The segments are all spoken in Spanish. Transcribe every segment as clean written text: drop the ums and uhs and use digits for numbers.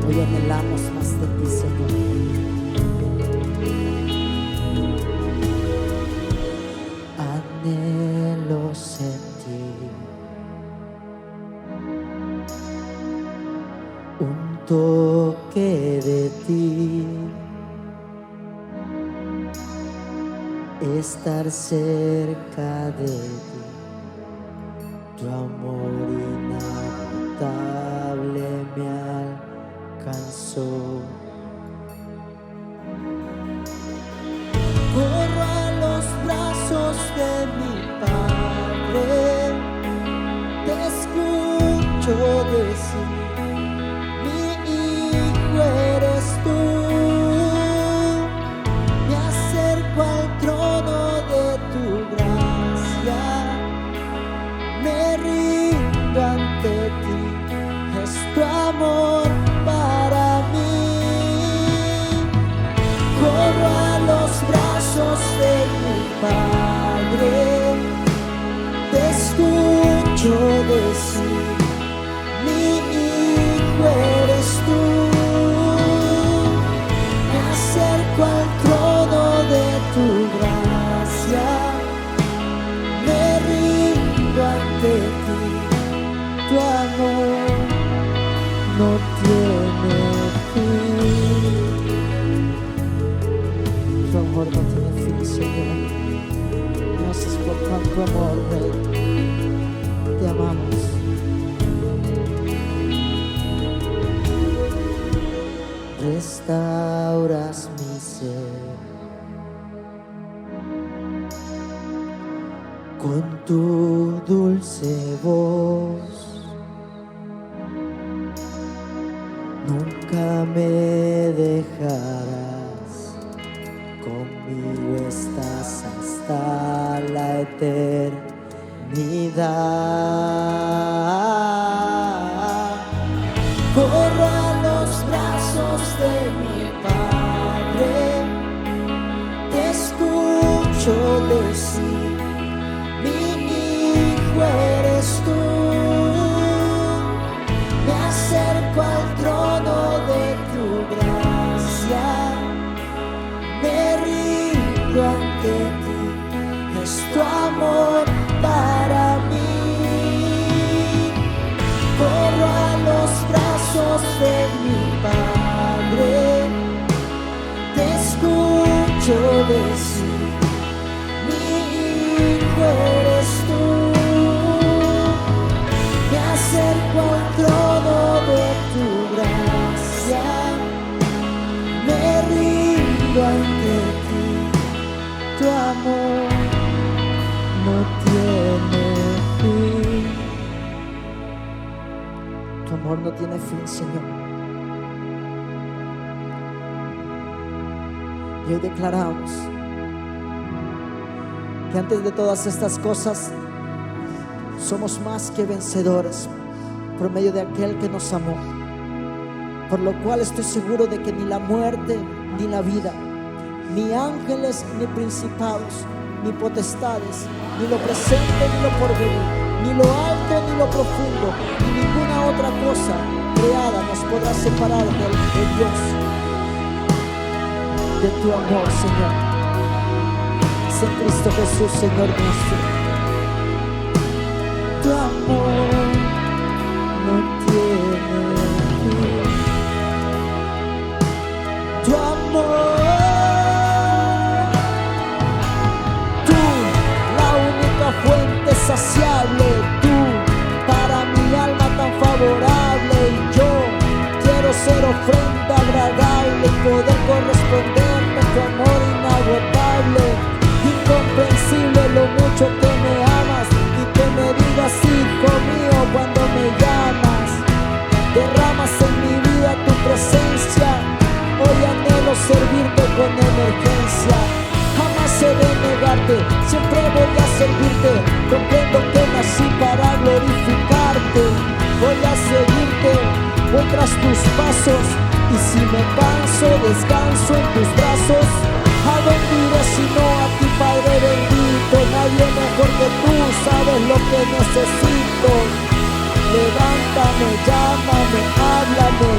Hoy anhelamos más de ti, Señor. Anhelo sentir un toque de ti, estar cerca de ti. Tu amor inagotable me alcanzó. Corro a los brazos de mi Padre, te escucho decir: mi hijo eres tú. Me acerco al trono de tu gracia, me rindo ante ti, es tu amor para mí. Corro a los brazos de mi Padre, te escucho decir: mi hijo eres tú. Me acerco al trono de tu gracia, me rindo ante ti, tu amor no tiene fin. Tu amor no tiene fin, Señor. Gracias por tanto amor, Rey. Te amamos. Restauras mi ser con tu dulce voz. Nunca me dejarás, conmigo estás hasta la eternidad. Corro a los brazos de mi Padre, te escucho decir: mi hijo eres tú. Me acerco al trono de tu gracia, me rindo ante ti, es tu amor para mí. Corro a los brazos de mi Padre, te escucho decir: mi hijo eres tú. Me acerco al trono de tu gracia, me rindo ante ti, tu amor no tiene fin. Tu amor no tiene fin, Señor. Y hoy declaramos que antes de todas estas cosas somos más que vencedores por medio de aquel que nos amó, por lo cual estoy seguro de que ni la muerte ni la vida, ni ángeles ni principados, ni potestades, ni lo presente ni lo porvenir, ni lo alto ni lo profundo, ni ninguna otra cosa creada nos podrá separar de Dios, de tu amor, Señor. Es en Cristo Jesús, Señor nuestro. Tu amor no tiene fin. Tu amor, tú, la única fuente saciable, tú, para mi alma tan favorable. Y yo quiero ser ofrenda agradable y poder corresponderte tu amor inagotable. Incomprensible lo mucho que me amas, y que me digas: hijo mío, cuando me llamas. Derramas en mi vida tu presencia, hoy anhelo servirte con emergencia. Jamás he de negarte, siempre voy a servirte. Comprendo que nací para glorificarte. Voy a seguirte, voy tras tus pasos, y si me canso, descanso en tus brazos. ¿A dónde iré sino a ti, Padre bendito? Nadie mejor que tú sabes lo que necesito. Levántame, llámame, háblame.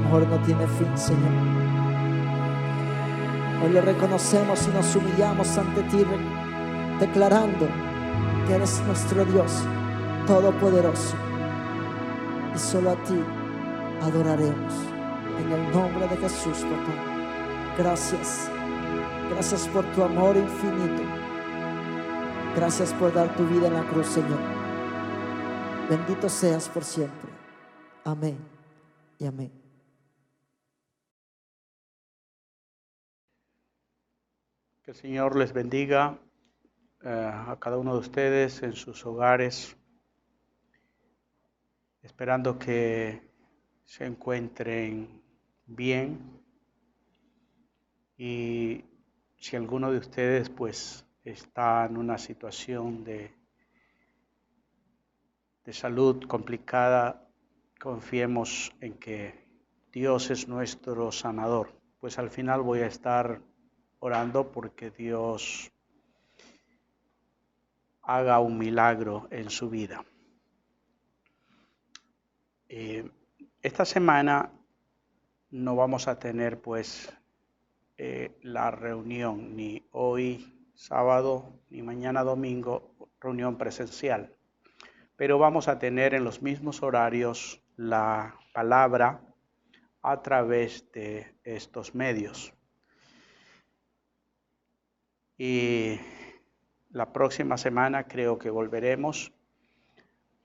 amor no tiene fin, Señor. Hoy lo reconocemos y nos humillamos ante ti, declarando que eres nuestro Dios todopoderoso. Y solo a ti adoraremos. En el nombre de Jesús, papá. Gracias. Gracias por tu amor infinito. Gracias por dar tu vida en la cruz, Señor. Bendito seas por siempre. Amén y amén. Que el Señor les bendiga a cada uno de ustedes en sus hogares, esperando que se encuentren bien. Y si alguno de ustedes pues está en una situación de salud complicada, confiemos en que Dios es nuestro sanador. Pues al final voy a estar orando porque Dios haga un milagro en su vida. Esta semana no vamos a tener pues la reunión, ni hoy sábado, ni mañana domingo, reunión presencial. Pero vamos a tener en los mismos horarios la palabra a través de estos medios. Y la próxima semana creo que volveremos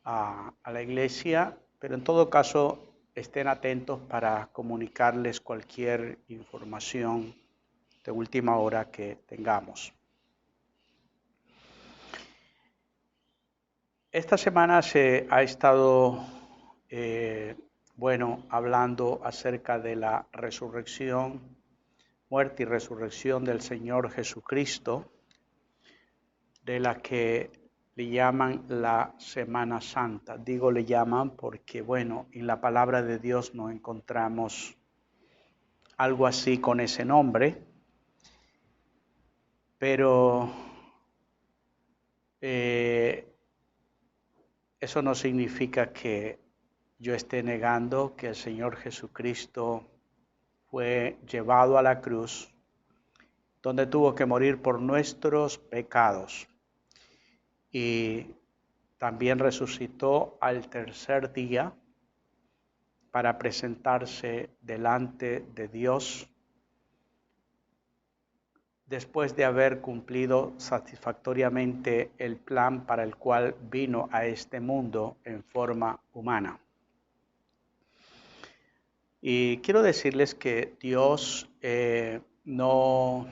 a la iglesia, pero en todo caso estén atentos para comunicarles cualquier información de última hora que tengamos. Esta semana se ha estado hablando acerca de la resurrección, muerte y resurrección del Señor Jesucristo, de la que le llaman la Semana Santa. Digo le llaman porque, en la palabra de Dios no encontramos algo así con ese nombre, pero eso no significa que yo esté negando que el Señor Jesucristo fue llevado a la cruz, donde tuvo que morir por nuestros pecados, y también resucitó al tercer día para presentarse delante de Dios después de haber cumplido satisfactoriamente el plan para el cual vino a este mundo en forma humana. Y quiero decirles que Dios no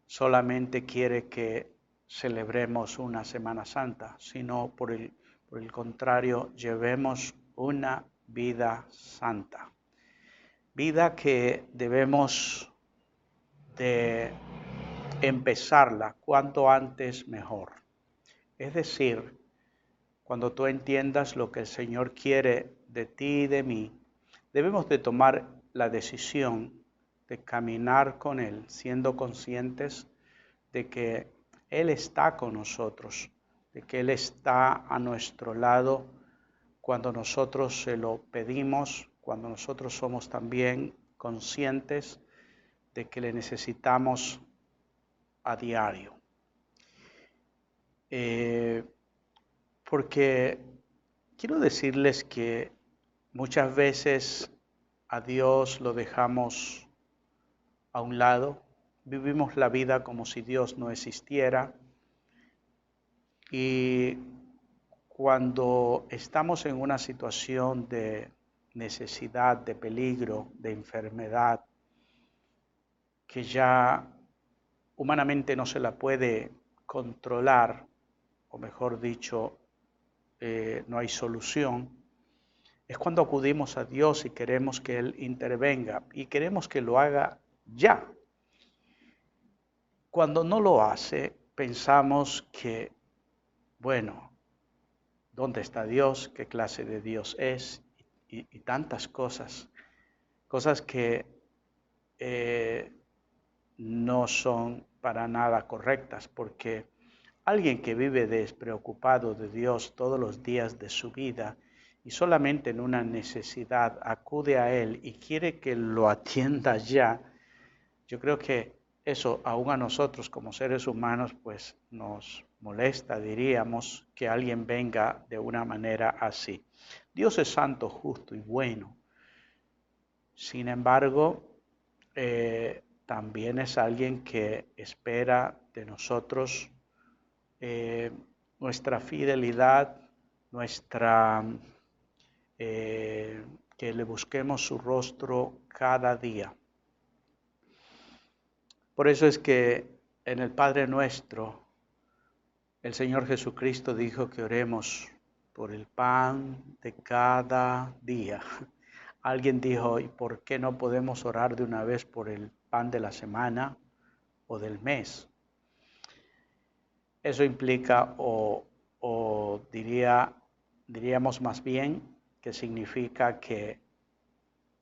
solamente quiere que celebremos una Semana Santa, sino por el contrario, llevemos una vida santa. Vida que debemos de empezarla cuanto antes mejor. Es decir, cuando tú entiendas lo que el Señor quiere de ti y de mí, debemos de tomar la decisión de caminar con Él, siendo conscientes de que Él está con nosotros, de que Él está a nuestro lado cuando nosotros se lo pedimos, cuando nosotros somos también conscientes de que le necesitamos a diario. Porque quiero decirles que muchas veces a Dios lo dejamos a un lado, vivimos la vida como si Dios no existiera, y cuando estamos en una situación de necesidad, de peligro, de enfermedad, que ya humanamente no se la puede controlar, o mejor dicho, no hay solución, es cuando acudimos a Dios y queremos que Él intervenga y queremos que lo haga ya. Cuando no lo hace, pensamos que, ¿dónde está Dios? ¿Qué clase de Dios es? Y tantas cosas que no son para nada correctas, porque alguien que vive despreocupado de Dios todos los días de su vida y solamente en una necesidad acude a Él y quiere que lo atienda ya, yo creo que eso aún a nosotros como seres humanos pues nos molesta, diríamos, que alguien venga de una manera así. Dios es santo, justo y bueno. Sin embargo, también es alguien que espera de nosotros nuestra fidelidad, que le busquemos su rostro cada día. Por eso es que en el Padre Nuestro, el Señor Jesucristo dijo que oremos por el pan de cada día. Alguien dijo, ¿y por qué no podemos orar de una vez por el pan de la semana o del mes? Eso implica, diríamos más bien, que significa que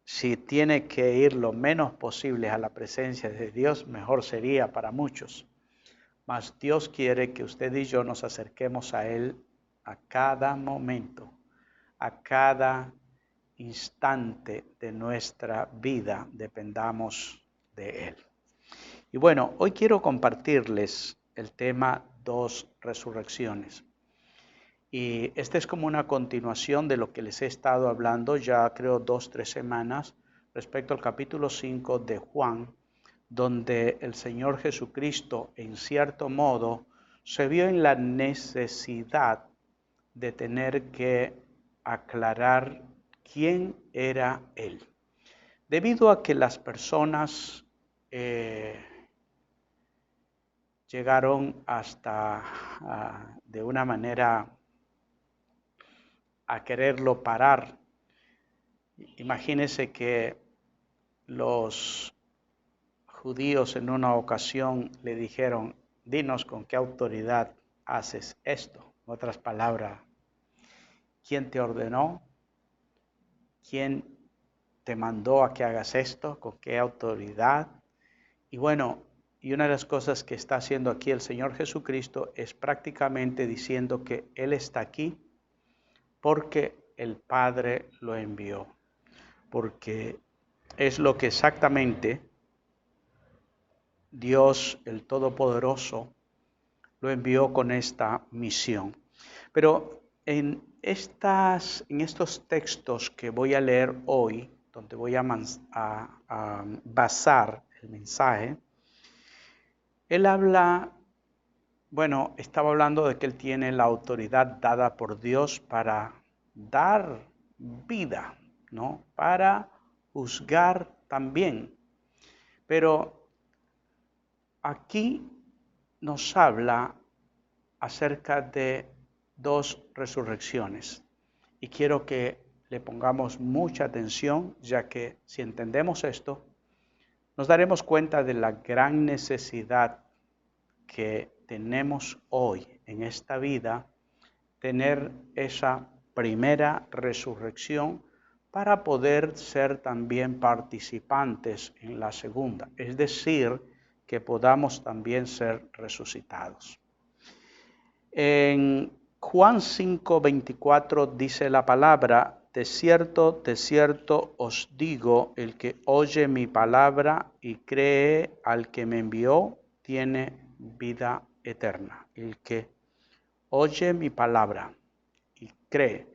si tiene que ir lo menos posible a la presencia de Dios, mejor sería para muchos. Mas Dios quiere que usted y yo nos acerquemos a Él a cada momento, a cada instante de nuestra vida, dependamos de Él. Y bueno, hoy quiero compartirles el tema 2 resurrecciones. Y esta es como una continuación de lo que les he estado hablando ya creo 2-3 semanas respecto al capítulo 5 de Juan, donde el Señor Jesucristo en cierto modo se vio en la necesidad de tener que aclarar quién era Él. Debido a que las personas llegaron hasta de una manera a quererlo parar. Imagínense que los judíos en una ocasión le dijeron, dinos con qué autoridad haces esto. En otras palabras, ¿quién te ordenó? ¿Quién te mandó a que hagas esto? ¿Con qué autoridad? Y bueno, y una de las cosas que está haciendo aquí el Señor Jesucristo es prácticamente diciendo que Él está aquí porque el Padre lo envió, porque es lo que exactamente Dios, el Todopoderoso, lo envió con esta misión. Pero en estos textos que voy a leer hoy, donde voy a basar el mensaje, Él estaba hablando de que Él tiene la autoridad dada por Dios para dar vida, ¿no? Para juzgar también. Pero aquí nos habla acerca de 2 resurrecciones. Y quiero que le pongamos mucha atención, ya que si entendemos esto, nos daremos cuenta de la gran necesidad que tenemos hoy en esta vida, tener esa primera resurrección para poder ser también participantes en la segunda, es decir, que podamos también ser resucitados. En Juan 5:24 dice la palabra, de cierto os digo, el que oye mi palabra y cree al que me envió, tiene vida eterna. El que oye mi palabra y cree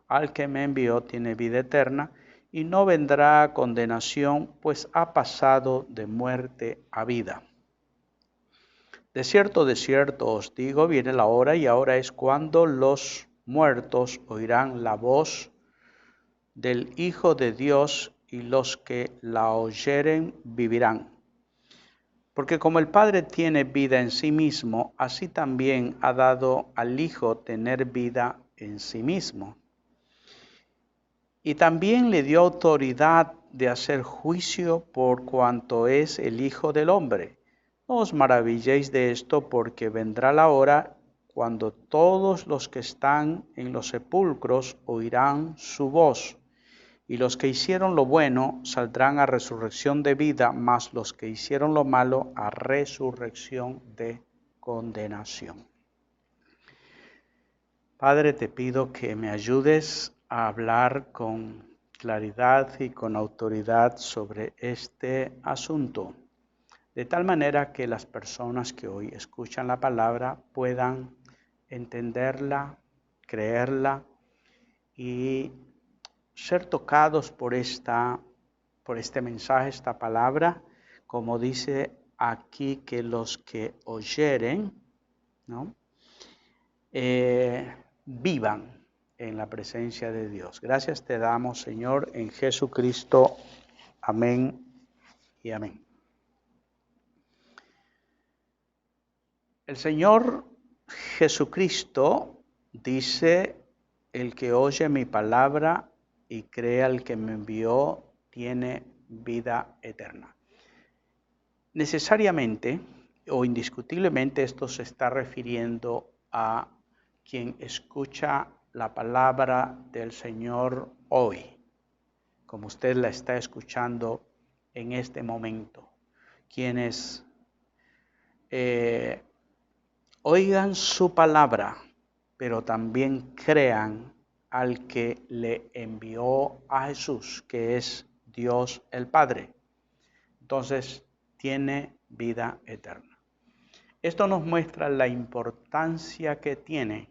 al que me envió, tiene vida eterna y no vendrá a condenación, pues ha pasado de muerte a vida. De cierto os digo, viene la hora y ahora es cuando los muertos oirán la voz del Hijo de Dios y los que la oyeren vivirán. Porque como el Padre tiene vida en sí mismo, así también ha dado al Hijo tener vida en sí mismo. Y también le dio autoridad de hacer juicio por cuanto es el Hijo del Hombre. No os maravilléis de esto, porque vendrá la hora cuando todos los que están en los sepulcros oirán su voz, y los que hicieron lo bueno saldrán a resurrección de vida, mas los que hicieron lo malo a resurrección de condenación. Padre, te pido que me ayudes a hablar con claridad y con autoridad sobre este asunto, de tal manera que las personas que hoy escuchan la palabra puedan entenderla, creerla y ser tocados por este mensaje, esta palabra, como dice aquí, que los que oyeren, ¿no? Vivan en la presencia de Dios. Gracias te damos, Señor, en Jesucristo. Amén y amén. El Señor Jesucristo dice: el que oye mi palabra y cree al que me envió tiene vida eterna. Necesariamente o indiscutiblemente esto se está refiriendo a quien escucha la palabra del Señor hoy, como usted la está escuchando en este momento. Quienes oigan su palabra, pero también crean al que le envió a Jesús, que es Dios el Padre. Entonces, tiene vida eterna. Esto nos muestra la importancia que tiene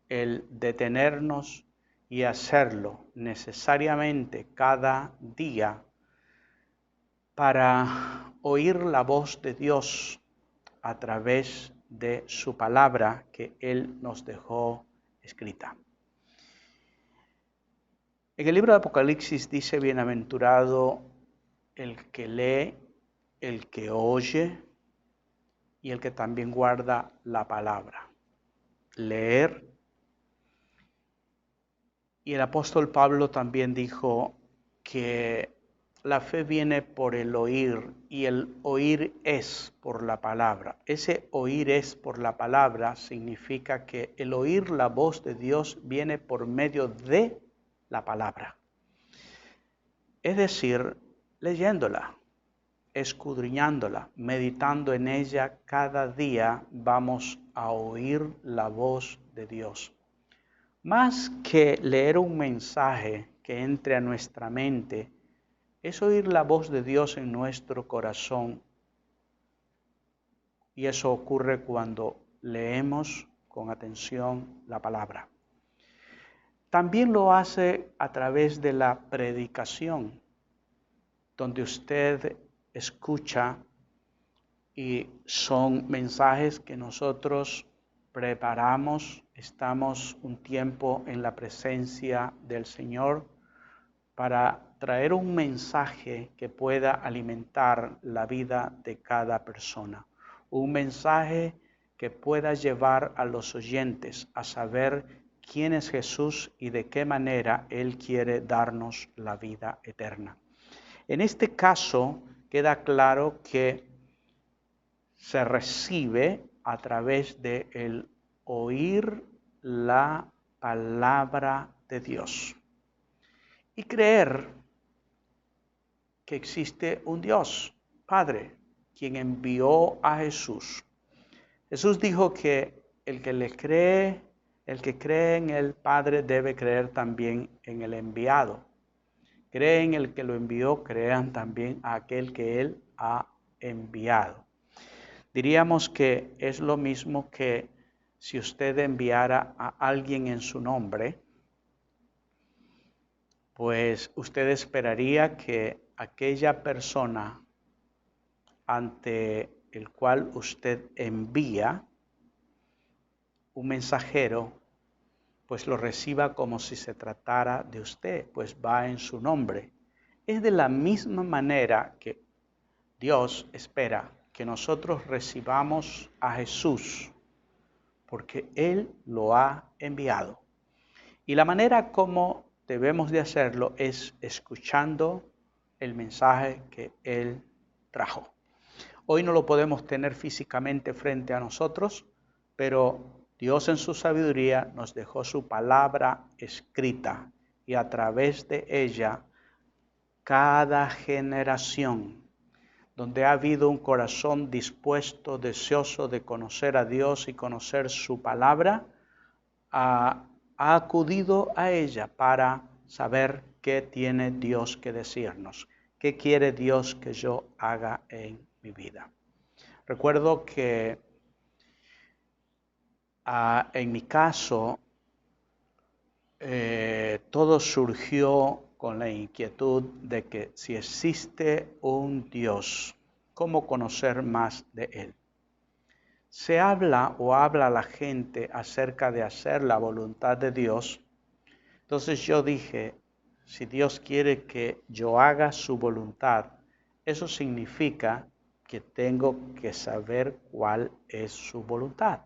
el detenernos y hacerlo necesariamente cada día para oír la voz de Dios a través de su palabra que Él nos dejó escrita. En el libro de Apocalipsis dice: bienaventurado el que lee, el que oye y el que también guarda la palabra. Leer. Y el apóstol Pablo también dijo que la fe viene por el oír y el oír es por la palabra. Ese oír es por la palabra significa que el oír la voz de Dios viene por medio de la palabra. Es decir, leyéndola, escudriñándola, meditando en ella cada día, vamos a oír la voz de Dios. Más que leer un mensaje que entre a nuestra mente, es oír la voz de Dios en nuestro corazón. Y eso ocurre cuando leemos con atención la palabra. También lo hace a través de la predicación, donde usted escucha y son mensajes que nosotros preparamos, estamos un tiempo en la presencia del Señor para traer un mensaje que pueda alimentar la vida de cada persona. Un mensaje que pueda llevar a los oyentes a saber quién es Jesús y de qué manera Él quiere darnos la vida eterna. En este caso queda claro que se recibe a través de el oír la palabra de Dios y creer que existe un Dios, Padre, quien envió a Jesús. Jesús dijo que el que cree en el Padre debe creer también en el enviado. Creen en el que lo envió, crean también a aquel que Él ha enviado. Diríamos que es lo mismo que si usted enviara a alguien en su nombre, pues usted esperaría que aquella persona ante el cual usted envía un mensajero, pues lo reciba como si se tratara de usted, pues va en su nombre. Es de la misma manera que Dios espera que nosotros recibamos a Jesús, porque Él lo ha enviado. Y la manera como debemos de hacerlo es escuchando el mensaje que Él trajo. Hoy no lo podemos tener físicamente frente a nosotros, pero Dios en su sabiduría nos dejó su palabra escrita y a través de ella cada generación donde ha habido un corazón dispuesto, deseoso de conocer a Dios y conocer su palabra, ha ha acudido a ella para saber qué tiene Dios que decirnos, qué quiere Dios que yo haga en mi vida. Recuerdo que en mi caso, todo surgió con la inquietud de que si existe un Dios, ¿cómo conocer más de Él? Se habla la gente acerca de hacer la voluntad de Dios. Entonces yo dije, si Dios quiere que yo haga su voluntad, eso significa que tengo que saber cuál es su voluntad.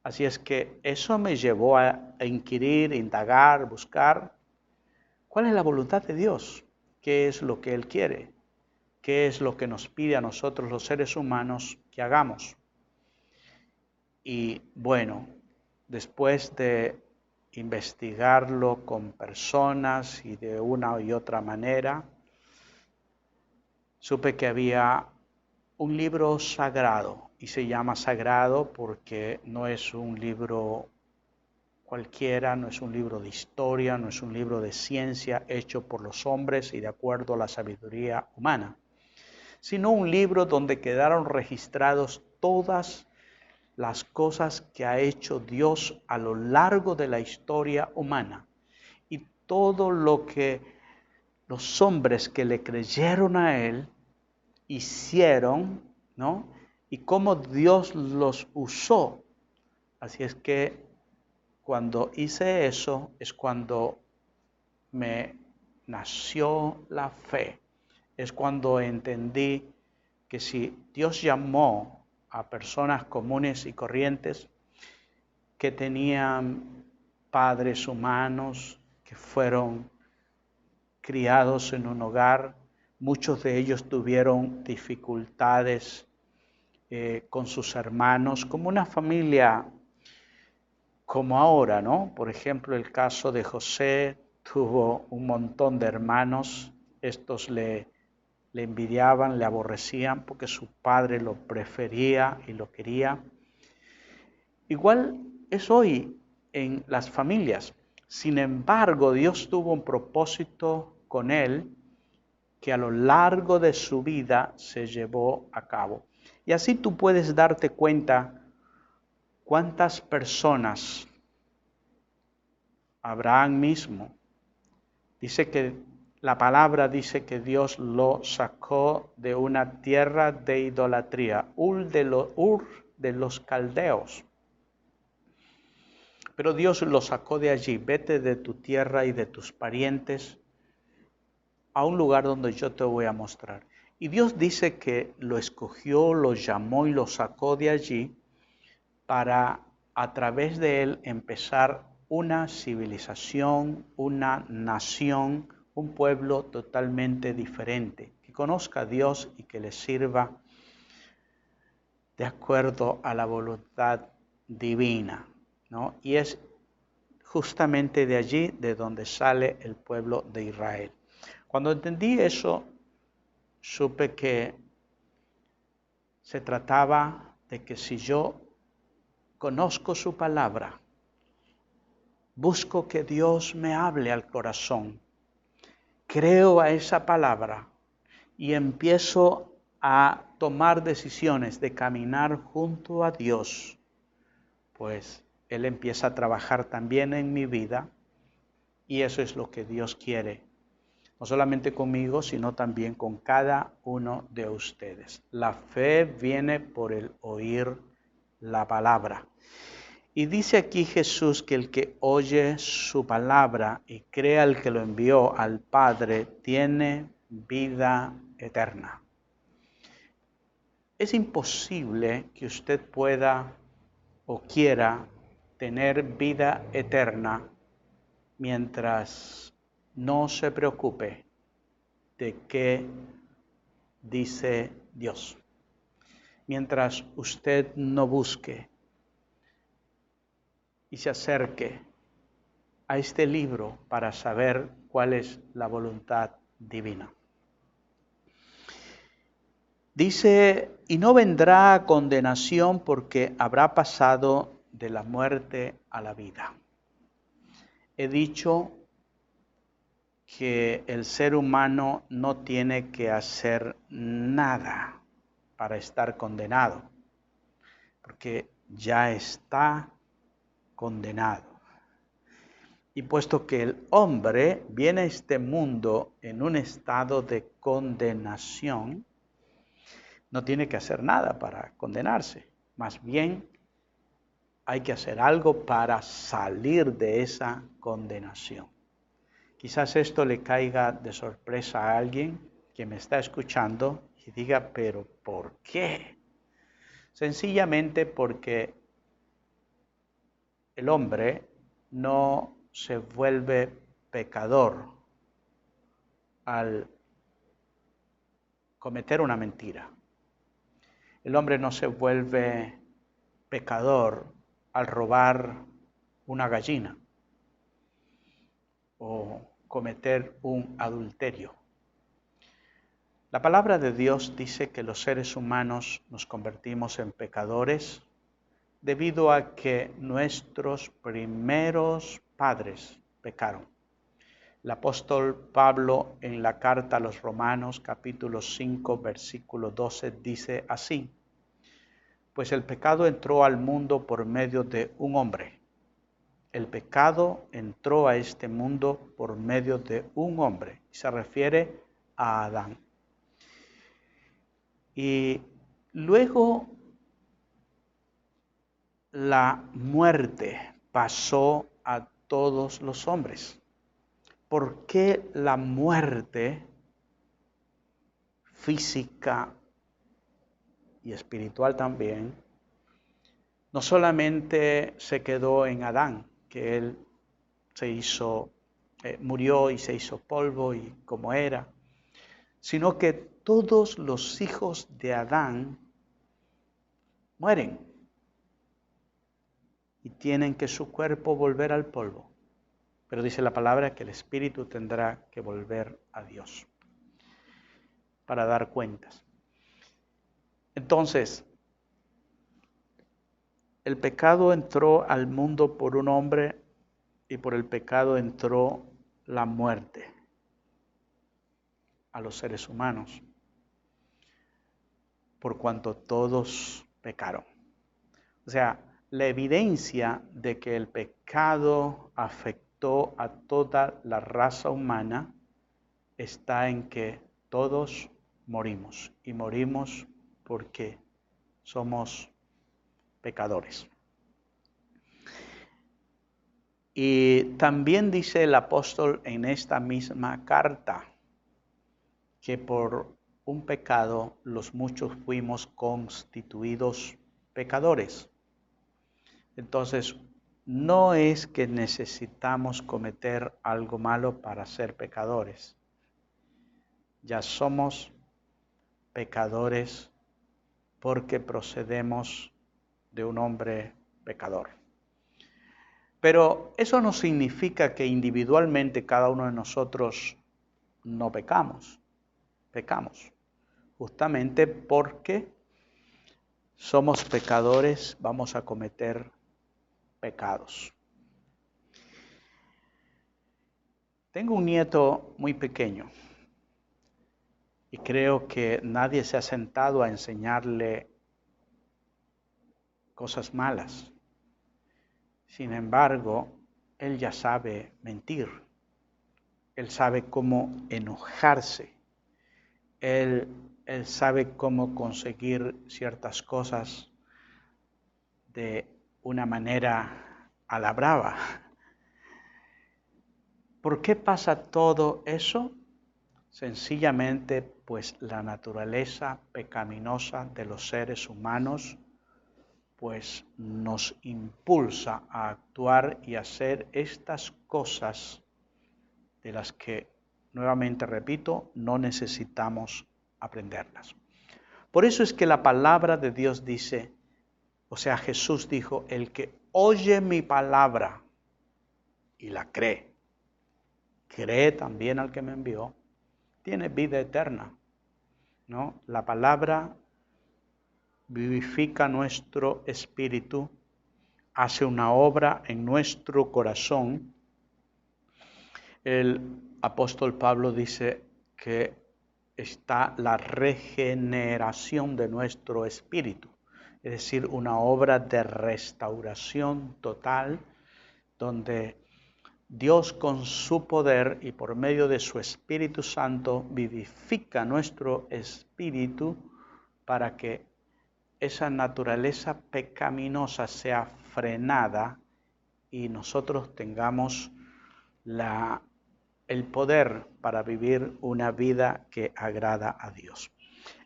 Así es que eso me llevó a inquirir, indagar, buscar cuál es la voluntad de Dios, qué es lo que Él quiere, qué es lo que nos pide a nosotros los seres humanos que hagamos. Y bueno, después de investigarlo con personas y de una y otra manera, supe que había un libro sagrado, y se llama sagrado porque no es un libro cualquiera, no es un libro de historia, no es un libro de ciencia hecho por los hombres y de acuerdo a la sabiduría humana, sino un libro donde quedaron registrados todas las cosas que ha hecho Dios a lo largo de la historia humana y todo lo que los hombres que le creyeron a Él hicieron, ¿no? Y cómo Dios los usó. Así es que cuando hice eso es cuando me nació la fe. Es cuando entendí que si Dios llamó a personas comunes y corrientes que tenían padres humanos, que fueron criados en un hogar, muchos de ellos tuvieron dificultades con sus hermanos, como una familia como ahora, ¿no? Por ejemplo, el caso de José tuvo un montón de hermanos, estos le envidiaban, le aborrecían porque su padre lo prefería y lo quería. Igual es hoy en las familias. Sin embargo, Dios tuvo un propósito con él que a lo largo de su vida se llevó a cabo. Y así tú puedes darte cuenta cuántas personas, Abraham mismo, dice que la palabra dice que Dios lo sacó de una tierra de idolatría, Ur de los caldeos. Pero Dios lo sacó de allí, vete de tu tierra y de tus parientes a un lugar donde yo te voy a mostrar. Y Dios dice que lo escogió, lo llamó y lo sacó de allí para a través de él empezar una civilización, una nación, un pueblo totalmente diferente, que conozca a Dios y que le sirva de acuerdo a la voluntad divina, ¿no? Y es justamente de allí de donde sale el pueblo de Israel. Cuando entendí eso, supe que se trataba de que si yo conozco su palabra, busco que Dios me hable al corazón, creo a esa palabra y empiezo a tomar decisiones de caminar junto a Dios, pues Él empieza a trabajar también en mi vida y eso es lo que Dios quiere, no solamente conmigo, sino también con cada uno de ustedes. La fe viene por el oír la palabra. Y dice aquí Jesús que el que oye su palabra y crea al que lo envió, al Padre, tiene vida eterna. Es imposible que usted pueda o quiera tener vida eterna mientras no se preocupe de qué dice Dios. Mientras usted no busque y se acerque a este libro para saber cuál es la voluntad divina. Dice, y no vendrá a condenación porque habrá pasado de la muerte a la vida. he dicho que el ser humano no tiene que hacer nada para estar condenado, porque ya está condenado. Y puesto que el hombre viene a este mundo en un estado de condenación, no tiene que hacer nada para condenarse. Más bien, hay que hacer algo para salir de esa condenación. Quizás esto le caiga de sorpresa a alguien que me está escuchando y diga, ¿pero por qué? Sencillamente porque el hombre no se vuelve pecador al cometer una mentira. El hombre no se vuelve pecador al robar una gallina o cometer un adulterio. La palabra de Dios dice que los seres humanos nos convertimos en pecadores debido a que nuestros primeros padres pecaron. El apóstol Pablo en la carta a los Romanos capítulo 5 versículo 12 dice así: pues el pecado entró al mundo por medio de un hombre. El pecado entró a este mundo por medio de un hombre. Se refiere a Adán. Y luego la muerte pasó a todos los hombres. ¿Por qué la muerte física y espiritual también no solamente se quedó en Adán, que él murió y se hizo polvo y como era, sino que todos los hijos de Adán mueren y tienen que su cuerpo volver al polvo. Pero dice la palabra que el espíritu tendrá que volver a Dios para dar cuentas. Entonces, el pecado entró al mundo por un hombre y por el pecado entró la muerte a los seres humanos, por cuanto todos pecaron. O sea, la evidencia de que el pecado afectó a toda la raza humana está en que todos morimos, y morimos porque somos pecadores. Y también dice el apóstol en esta misma carta que por un pecado los muchos fuimos constituidos pecadores. Entonces, no es que necesitamos cometer algo malo para ser pecadores. Ya somos pecadores porque procedemos de un hombre pecador. Pero eso no significa que individualmente cada uno de nosotros no pecamos. Pecamos. Justamente porque somos pecadores, vamos a cometer pecados. Tengo un nieto muy pequeño y creo que nadie se ha sentado a enseñarle cosas malas. Sin embargo, él ya sabe mentir. Él sabe cómo enojarse. Él sabe cómo conseguir ciertas cosas de una manera a la brava. ¿Por qué pasa todo eso? Sencillamente, pues la naturaleza pecaminosa de los seres humanos pues nos impulsa a actuar y hacer estas cosas de las que, nuevamente repito, no necesitamos aprenderlas. Por eso es que la palabra de Dios dice, o sea, Jesús dijo, el que oye mi palabra y la cree también al que me envió, tiene vida eterna, ¿no? La palabra vivifica nuestro espíritu, hace una obra en nuestro corazón El apóstol Pablo dice que está la regeneración de nuestro espíritu, es decir, una obra de restauración total donde Dios con su poder y por medio de su Espíritu Santo vivifica nuestro espíritu para que esa naturaleza pecaminosa sea frenada y nosotros tengamos el poder para vivir una vida que agrada a Dios.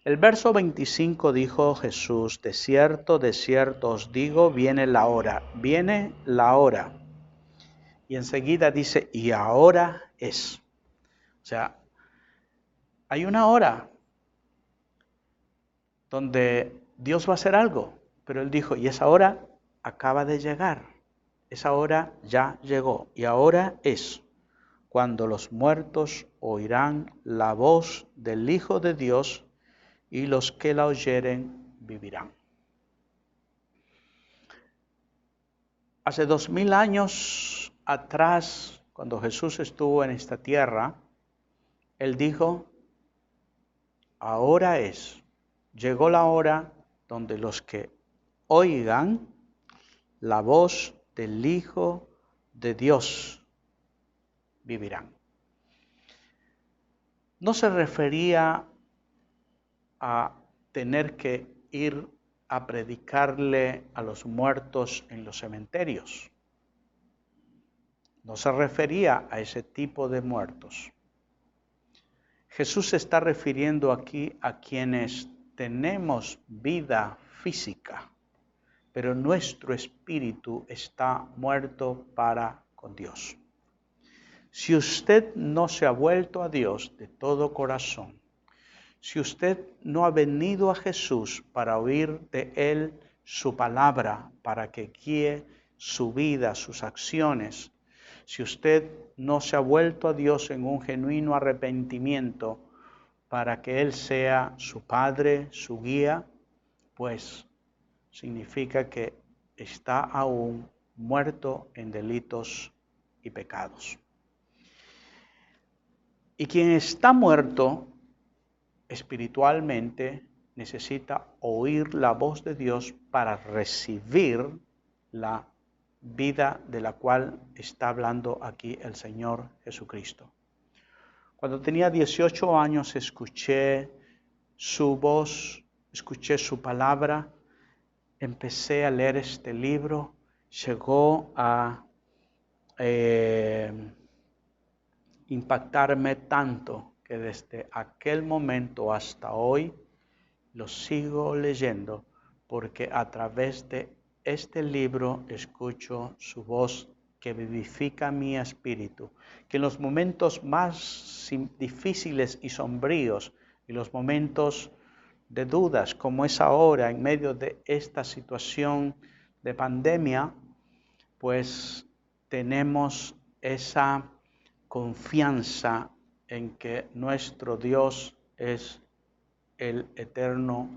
El verso 25 dijo Jesús, de cierto os digo, viene la hora. Y enseguida dice, y ahora es. O sea, hay una hora donde Dios va a hacer algo, pero Él dijo, y esa hora acaba de llegar. Esa hora ya llegó, y ahora es cuando los muertos oirán la voz del Hijo de Dios, y los que la oyeren vivirán. Hace 2000 años atrás, cuando Jesús estuvo en esta tierra, Él dijo, ahora llegó la hora donde los que oigan la voz del Hijo de Dios vivirán. No se refería a tener que ir a predicarle a los muertos en los cementerios. No se refería a ese tipo de muertos. Jesús se está refiriendo aquí a quienes tenemos vida física, pero nuestro espíritu está muerto para con Dios. Si usted no se ha vuelto a Dios de todo corazón, si usted no ha venido a Jesús para oír de Él su palabra, para que guíe su vida, sus acciones, si usted no se ha vuelto a Dios en un genuino arrepentimiento para que Él sea su Padre, su guía, pues significa que está aún muerto en delitos y pecados. Y quien está muerto espiritualmente necesita oír la voz de Dios para recibir la vida de la cual está hablando aquí el Señor Jesucristo. Cuando tenía 18 años escuché su voz, escuché su palabra, empecé a leer este libro, llegó a impactarme tanto que desde aquel momento hasta hoy lo sigo leyendo porque a través de este libro escucho su voz que vivifica mi espíritu, que en los momentos más difíciles y sombríos y los momentos de dudas como es ahora en medio de esta situación de pandemia, pues tenemos esa confianza en que nuestro Dios es el eterno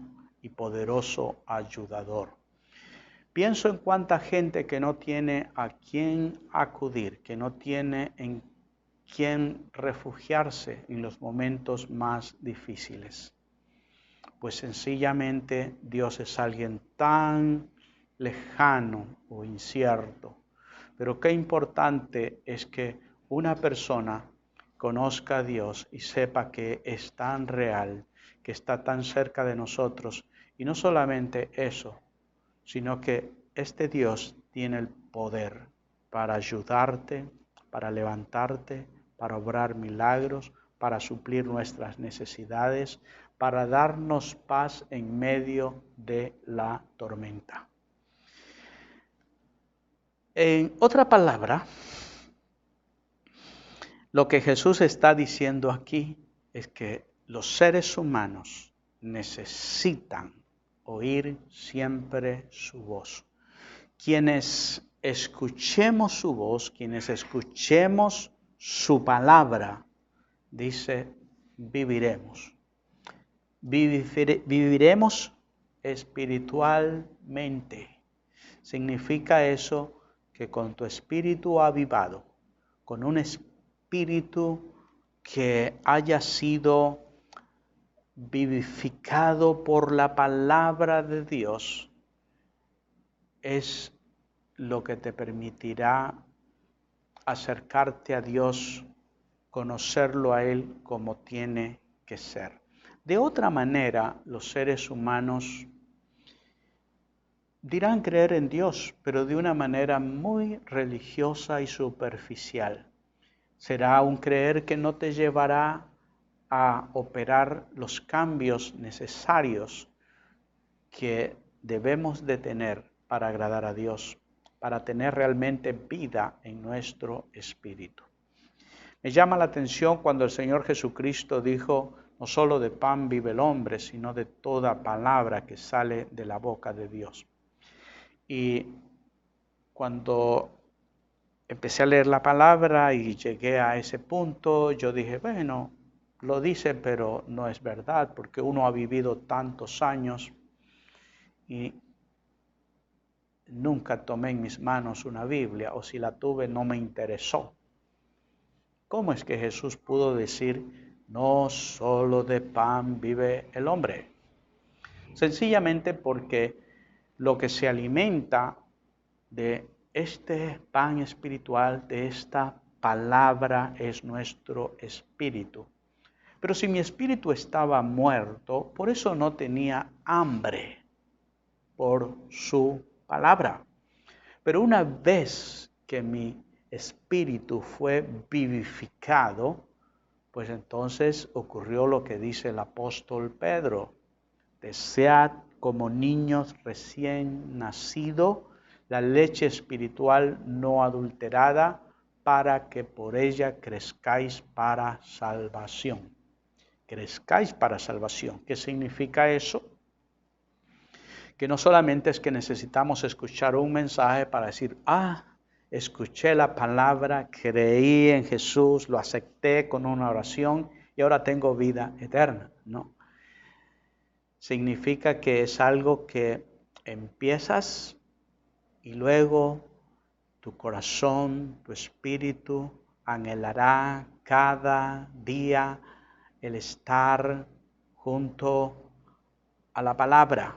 y poderoso ayudador. Pienso en cuánta gente que no tiene a quién acudir, que no tiene en quién refugiarse en los momentos más difíciles. Pues sencillamente Dios es alguien tan lejano o incierto. Pero qué importante es que una persona conozca a Dios y sepa que es tan real, que está tan cerca de nosotros. Y no solamente eso, sino que este Dios tiene el poder para ayudarte, para levantarte, para obrar milagros, para suplir nuestras necesidades, para darnos paz en medio de la tormenta. En otra palabra, lo que Jesús está diciendo aquí es que los seres humanos necesitan oír siempre su voz. Quienes escuchemos su voz, quienes escuchemos su palabra, dice, viviremos. Viviremos espiritualmente. Significa eso que con tu espíritu avivado, con un espíritu espíritu que haya sido vivificado por la palabra de Dios es lo que te permitirá acercarte a Dios, conocerlo a Él como tiene que ser. De otra manera, los seres humanos dirán creer en Dios, pero de una manera muy religiosa y superficial. Será un creer que no te llevará a operar los cambios necesarios que debemos de tener para agradar a Dios, para tener realmente vida en nuestro espíritu. Me llama la atención cuando el Señor Jesucristo dijo, no solo de pan vive el hombre, sino de toda palabra que sale de la boca de Dios. Y cuando empecé a leer la palabra y llegué a ese punto, yo dije, bueno, lo dice, pero no es verdad, porque uno ha vivido tantos años y nunca tomé en mis manos una Biblia, o si la tuve no me interesó. ¿Cómo es que Jesús pudo decir, no solo de pan vive el hombre? Sencillamente porque lo que se alimenta de este pan espiritual, de esta palabra, es nuestro espíritu. Pero si mi espíritu estaba muerto, por eso no tenía hambre por su palabra. Pero una vez que mi espíritu fue vivificado, pues entonces ocurrió lo que dice el apóstol Pedro. Desead como niños recién nacidos la leche espiritual no adulterada, para que por ella crezcáis para salvación. Crezcáis para salvación. ¿Qué significa eso? Que no solamente es que necesitamos escuchar un mensaje para decir, escuché la palabra, creí en Jesús, lo acepté con una oración y ahora tengo vida eterna. No. Significa que es algo que empiezas y luego tu corazón, tu espíritu anhelará cada día el estar junto a la palabra.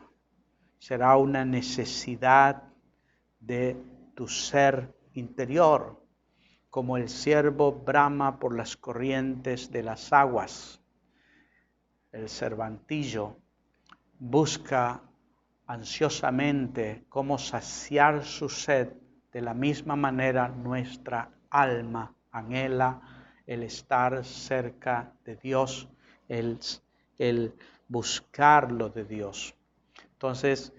Será una necesidad de tu ser interior, como el ciervo brama por las corrientes de las aguas. El cervantillo busca ansiosamente cómo saciar su sed. De la misma manera nuestra alma anhela el estar cerca de Dios, el buscarlo de Dios. Entonces,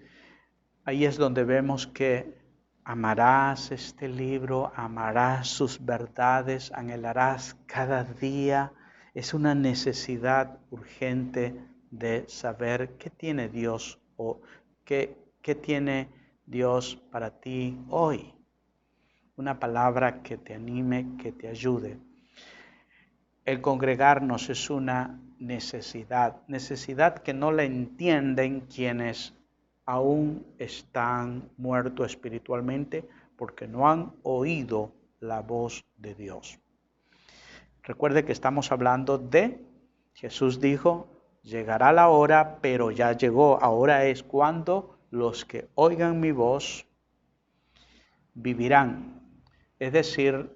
ahí es donde vemos que amarás este libro, amarás sus verdades, anhelarás cada día. Es una necesidad urgente de saber qué tiene Dios o qué tiene Dios para ti hoy. Una palabra que te anime, que te ayude. El congregarnos es una necesidad que no la entienden quienes aún están muertos espiritualmente porque no han oído la voz de Dios. Recuerde que estamos hablando de, Jesús dijo, llegará la hora, pero ya llegó. Ahora es cuando los que oigan mi voz vivirán. Es decir,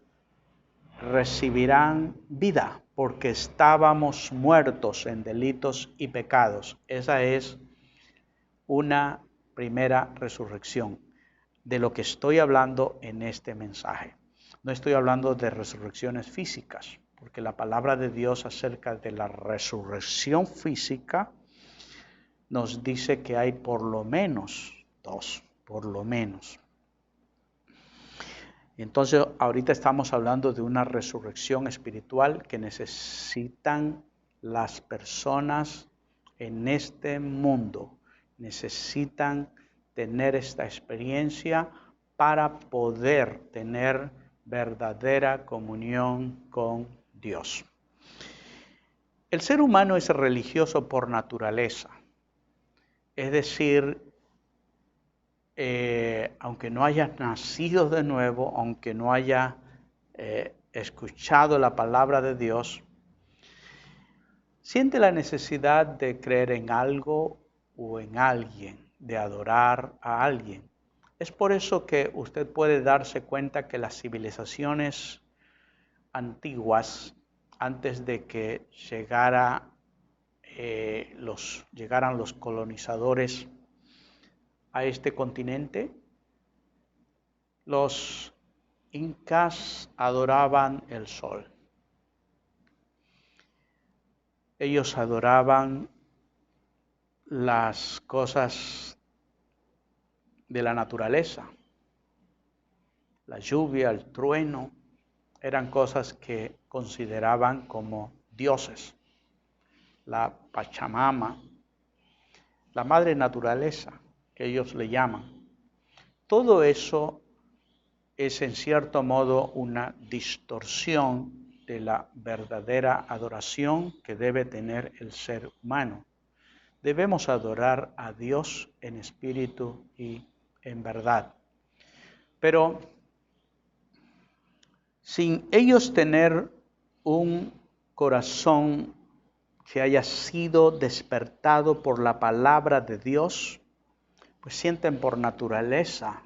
recibirán vida, porque estábamos muertos en delitos y pecados. Esa es una primera resurrección. De lo que estoy hablando en este mensaje. No estoy hablando de resurrecciones físicas, porque la palabra de Dios acerca de la resurrección física nos dice que hay por lo menos dos, por lo menos. Entonces, ahorita estamos hablando de una resurrección espiritual que necesitan las personas en este mundo. Necesitan tener esta experiencia para poder tener verdadera comunión con Dios. El ser humano es religioso por naturaleza. Es decir, aunque no haya nacido de nuevo, aunque no haya escuchado la palabra de Dios, siente la necesidad de creer en algo o en alguien, de adorar a alguien. Es por eso que usted puede darse cuenta que las civilizaciones antiguas, antes de que llegaran los colonizadores a este continente, los incas adoraban el sol. Ellos adoraban las cosas de la naturaleza. La lluvia, el trueno, eran cosas que consideraban como dioses. La Pachamama, la madre naturaleza, que ellos le llaman. Todo eso es en cierto modo una distorsión de la verdadera adoración que debe tener el ser humano. Debemos adorar a Dios en espíritu y en verdad. Pero sin ellos tener un corazón que haya sido despertado por la palabra de Dios, pues sienten por naturaleza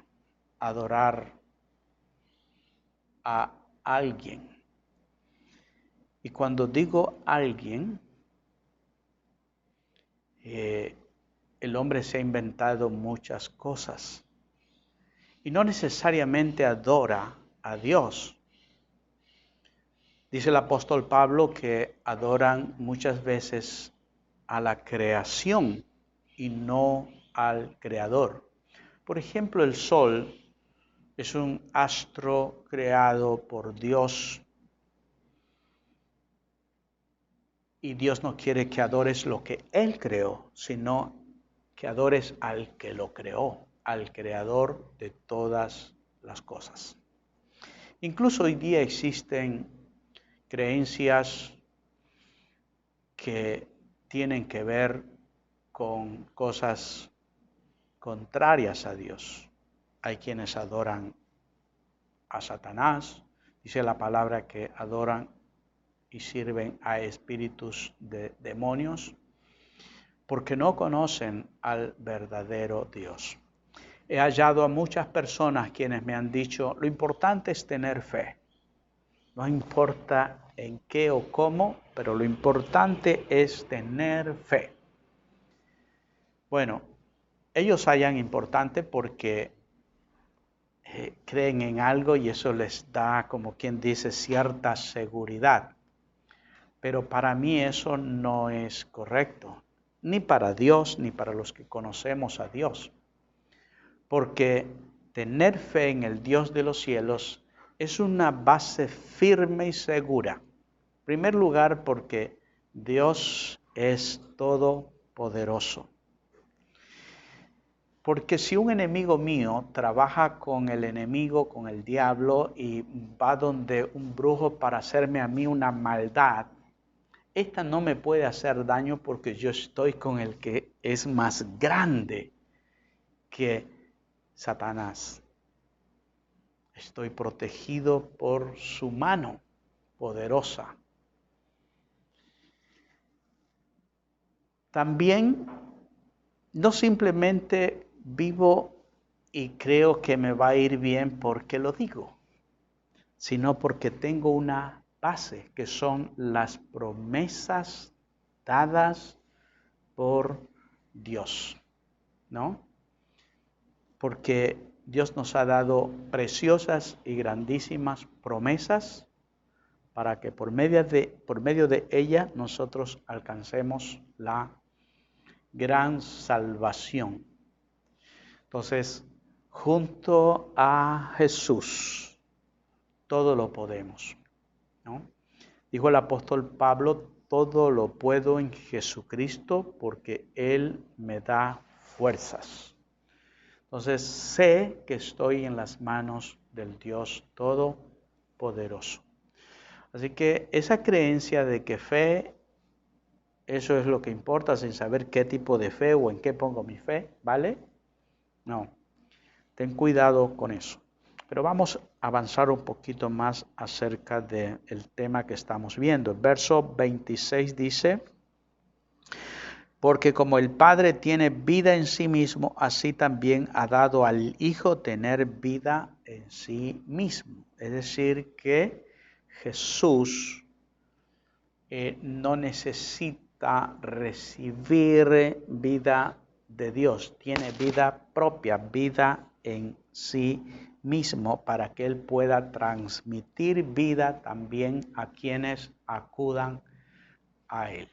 adorar a alguien. Y cuando digo alguien, el hombre se ha inventado muchas cosas y no necesariamente adora a Dios. Dice el apóstol Pablo que adoran muchas veces a la creación y no al creador. Por ejemplo, el sol es un astro creado por Dios y Dios no quiere que adores lo que Él creó, sino que adores al que lo creó, al creador de todas las cosas. Incluso hoy día existen creencias que tienen que ver con cosas contrarias a Dios. Hay quienes adoran a Satanás, dice la palabra que adoran y sirven a espíritus de demonios, porque no conocen al verdadero Dios. He hallado a muchas personas quienes me han dicho, lo importante es tener fe. No importa en qué o cómo, pero lo importante es tener fe. Bueno, ellos hallan importante porque creen en algo y eso les da, como quien dice, cierta seguridad. Pero para mí eso no es correcto, ni para Dios, ni para los que conocemos a Dios. Porque tener fe en el Dios de los cielos es una base firme y segura. En primer lugar, porque Dios es todopoderoso. Porque si un enemigo mío trabaja con el enemigo, con el diablo, y va donde un brujo para hacerme a mí una maldad, esta no me puede hacer daño porque yo estoy con el que es más grande que Satanás. Estoy protegido por su mano poderosa. También no simplemente vivo y creo que me va a ir bien porque lo digo, sino porque tengo una base que son las promesas dadas por Dios, ¿no? Porque Dios nos ha dado preciosas y grandísimas promesas para que por medio de ella nosotros alcancemos la gran salvación. Entonces, junto a Jesús, todo lo podemos, ¿no? Dijo el apóstol Pablo, todo lo puedo en Jesucristo porque Él me da fuerzas. Entonces, sé que estoy en las manos del Dios Todopoderoso. Así que esa creencia de que fe, eso es lo que importa, sin saber qué tipo de fe o en qué pongo mi fe, ¿vale? No, ten cuidado con eso. Pero vamos a avanzar un poquito más acerca del tema que estamos viendo. El verso 26 dice, porque como el Padre tiene vida en sí mismo, así también ha dado al Hijo tener vida en sí mismo. Es decir, que Jesús no necesita recibir vida de Dios, tiene vida propia, vida en sí mismo, para que Él pueda transmitir vida también a quienes acudan a Él.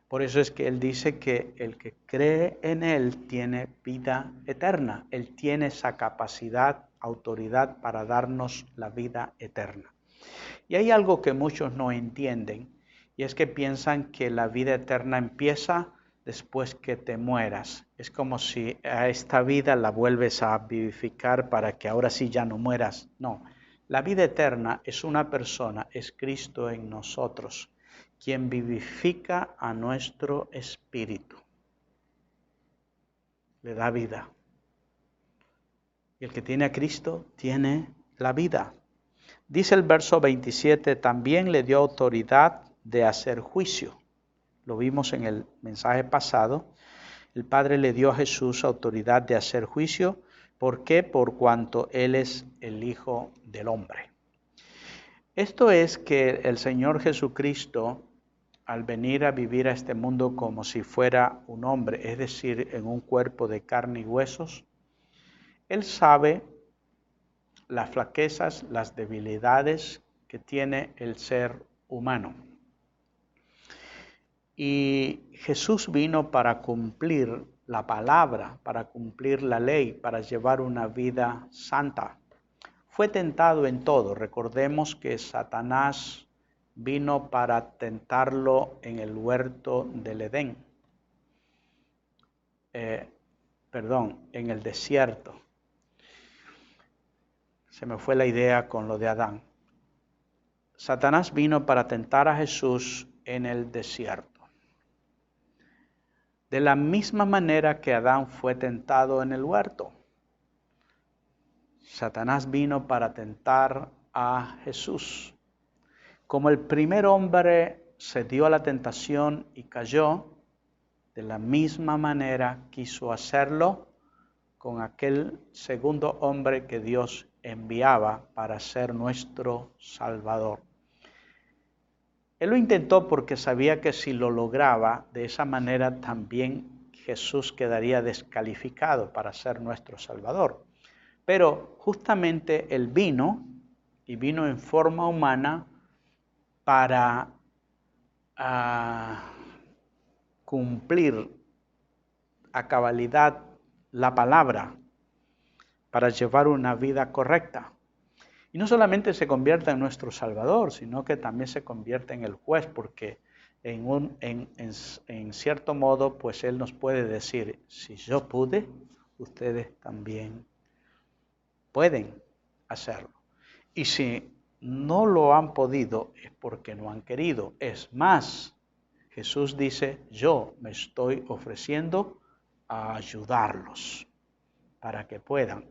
Por eso es que Él dice que el que cree en Él tiene vida eterna. Él tiene esa capacidad, autoridad para darnos la vida eterna. Y hay algo que muchos no entienden, y es que piensan que la vida eterna empieza después que te mueras. Es como si a esta vida la vuelves a vivificar para que ahora sí ya no mueras. No, la vida eterna es una persona, es Cristo en nosotros, quien vivifica a nuestro espíritu. Le da vida. Y el que tiene a Cristo tiene la vida. Dice el verso 27, también le dio autoridad de hacer juicio. Lo vimos en el mensaje pasado. El Padre le dio a Jesús autoridad de hacer juicio. ¿Por qué? Por cuanto Él es el Hijo del Hombre. Esto es que el Señor Jesucristo, al venir a vivir a este mundo como si fuera un hombre, es decir, en un cuerpo de carne y huesos, Él sabe las flaquezas, las debilidades que tiene el ser humano. Y Jesús vino para cumplir la palabra, para cumplir la ley, para llevar una vida santa. Fue tentado en todo. Recordemos que Satanás vino para tentarlo en el huerto del Edén. En el desierto. Se me fue la idea con lo de Adán. Satanás vino para tentar a Jesús en el desierto. De la misma manera que Adán fue tentado en el huerto. Satanás vino para tentar a Jesús. Como el primer hombre se dio a la tentación y cayó, de la misma manera quiso hacerlo con aquel segundo hombre que Dios enviaba para ser nuestro Salvador. Él lo intentó porque sabía que si lo lograba, de esa manera también Jesús quedaría descalificado para ser nuestro Salvador. Pero justamente Él vino, y vino en forma humana, para cumplir a cabalidad la palabra, para llevar una vida correcta. Y no solamente se convierte en nuestro Salvador, sino que también se convierte en el juez, porque en cierto modo, pues Él nos puede decir, si yo pude, ustedes también pueden hacerlo. Y si no lo han podido, es porque no han querido. Es más, Jesús dice, yo me estoy ofreciendo a ayudarlos para que puedan.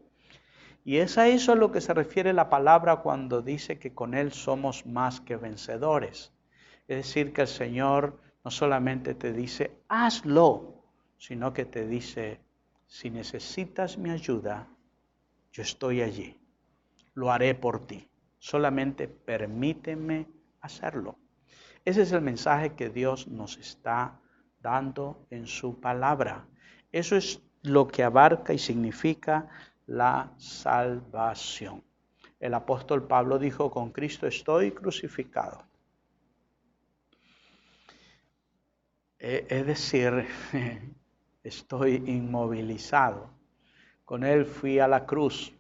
Y es a eso a lo que se refiere la palabra cuando dice que con Él somos más que vencedores. Es decir, que el Señor no solamente te dice, hazlo, sino que te dice, si necesitas mi ayuda, yo estoy allí. Lo haré por ti. Solamente permíteme hacerlo. Ese es el mensaje que Dios nos está dando en su palabra. Eso es lo que abarca y significa la salvación. El apóstol Pablo dijo, con Cristo estoy crucificado. Es decir, estoy inmovilizado. Con Él fui a la cruz.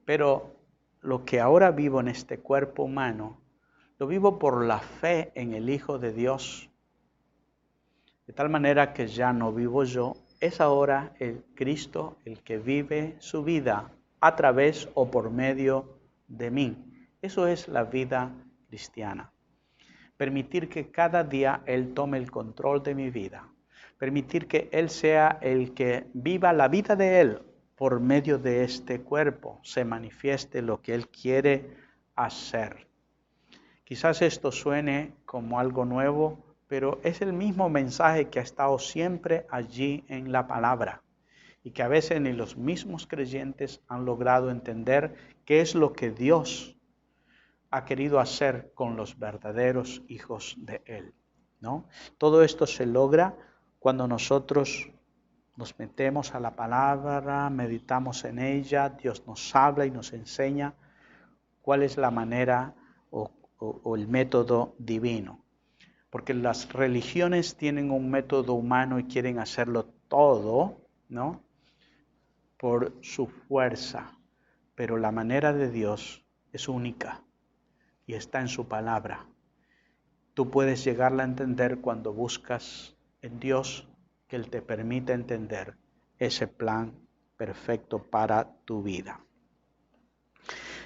Pero lo que ahora vivo en este cuerpo humano, lo vivo por la fe en el Hijo de Dios. De tal manera que ya no vivo yo, es ahora el Cristo el que vive su vida a través o por medio de mí. Eso es la vida cristiana. Permitir que cada día Él tome el control de mi vida. Permitir que Él sea el que viva la vida de Él por medio de este cuerpo se manifieste lo que Él quiere hacer. Quizás esto suene como algo nuevo, pero es el mismo mensaje que ha estado siempre allí en la palabra y que a veces ni los mismos creyentes han logrado entender qué es lo que Dios ha querido hacer con los verdaderos hijos de Él, ¿no? Todo esto se logra cuando nosotros nos metemos a la palabra, meditamos en ella, Dios nos habla y nos enseña cuál es la manera o el método divino. Porque las religiones tienen un método humano y quieren hacerlo todo, ¿no? Por su fuerza. Pero la manera de Dios es única y está en su palabra. Tú puedes llegarla a entender cuando buscas en Dios que Él te permita entender ese plan perfecto para tu vida.